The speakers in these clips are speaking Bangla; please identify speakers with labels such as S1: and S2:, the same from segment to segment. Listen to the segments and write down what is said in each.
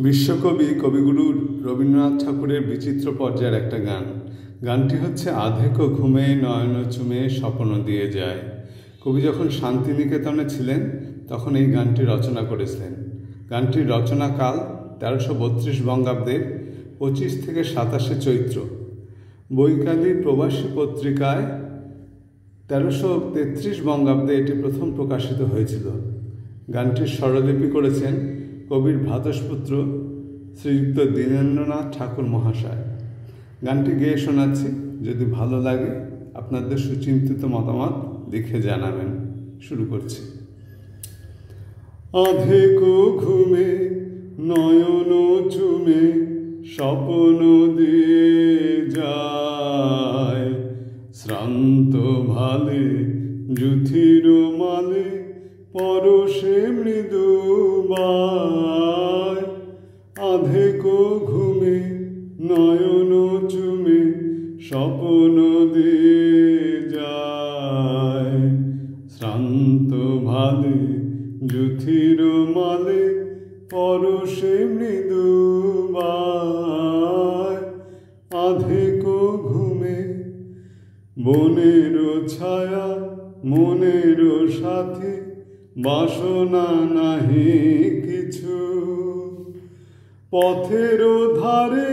S1: বিশ্বকবি কবিগুরু রবীন্দ্রনাথ ঠাকুরের বিচিত্র পর্যায়ের একটা গান। গানটি হচ্ছে আধেকো ঘুমে নয়ন চুমে স্বপ্ন দিয়ে যায়। কবি যখন শান্তিনিকেতনে ছিলেন তখন এই গানটি রচনা করেছিলেন। গানটির রচনাকাল 1332 বঙ্গাব্দের 25 থেকে 27 চৈত্র। বৈকালী প্রবাসী পত্রিকায় 1333 বঙ্গাব্দে এটি প্রথম প্রকাশিত হয়েছিল। গানটির স্বরলিপি করেছেন কবির ভ্রাতুষ্পুত্র শ্রীযুক্ত দীনেন্দ্রনাথ ঠাকুর মহাশয়। গানটি গেয়ে শোনাচ্ছি, যদি ভালো লাগে আপনাদের সুচিন্তিত মতামত লিখে জানাবেন। শুরু করছি। আধেকো ঘুমে নয়ন চুমে স্বপ্ন দিয়ে যায়, শ্রান্ত ভালে যুথির মালে পরশে মৃদু বায়। আধেকো ঘুমে নয়ন চুমে স্বপ্ন দিয়ে যায়, শ্রান্ত ভালে যুথির মালে পরশে মৃদু বায়। আধেকো ঘুমে বনের ছায়া মনের সাথে বাসনা নাহি কিছু, পথের ধারে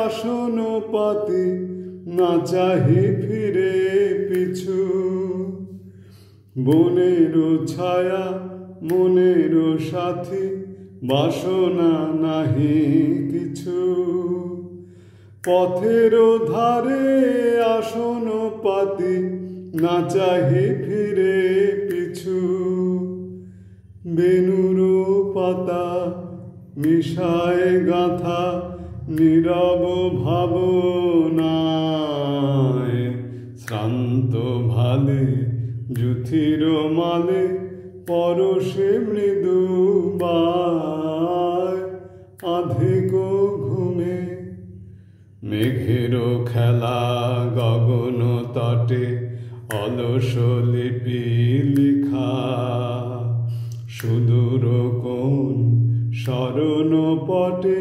S1: আসন পাতি না চাহি ফিরে পিছু। বনের ছায়া মনের সাথে বাসনা নাহি কিছু, পথের ধারে আসন পাতি না চাহি ফিরে পিছু। বেনুর পাতা মিশায় গাথা নীরব ভাবনায়, শ্রান্ত ভালে যুথির মালে পরশে মৃদু বায়। আধেকো ঘুমে মেঘের খেলা গগন তটে অলস লিপি লিখা, সুদূর কোন স্মরণ পটে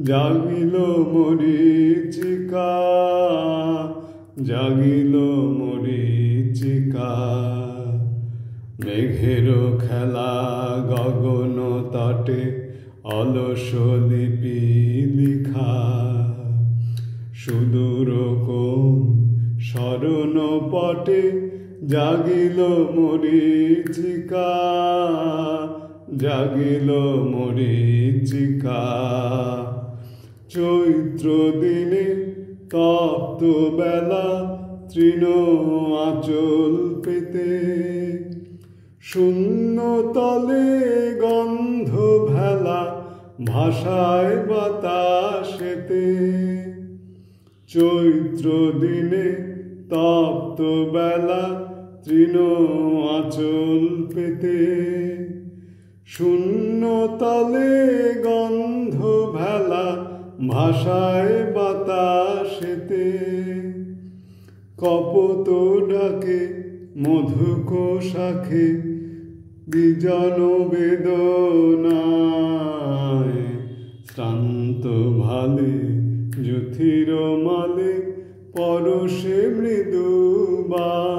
S1: জাগিল মরীচিকা, জাগিল মরীচিকা। মেঘের খেলা গগন তটে অলস লিপি লিখা, সুদূর কোন স্মরণ পটে জাগিল মরীচিকা, জাগিল মরীচিকা। চৈত্র দিনে তপ্ত বেলা তৃণ আঁচল পেতে, শূন্য তলে গন্ধ ভেলা ভাষায় বাতাসেতে। চৈত্র দিনে তপ্ত বেলা তৃণ আঁচল পেতে, শূন্য তলে গন্ধ ভেলা ভাষায় বাতাসেতে। কপোত ডাকে মধুক শাখে বিজন বেদনায়, শ্রান্ত ভালে যুথির মালে পরশে মৃদু বায়।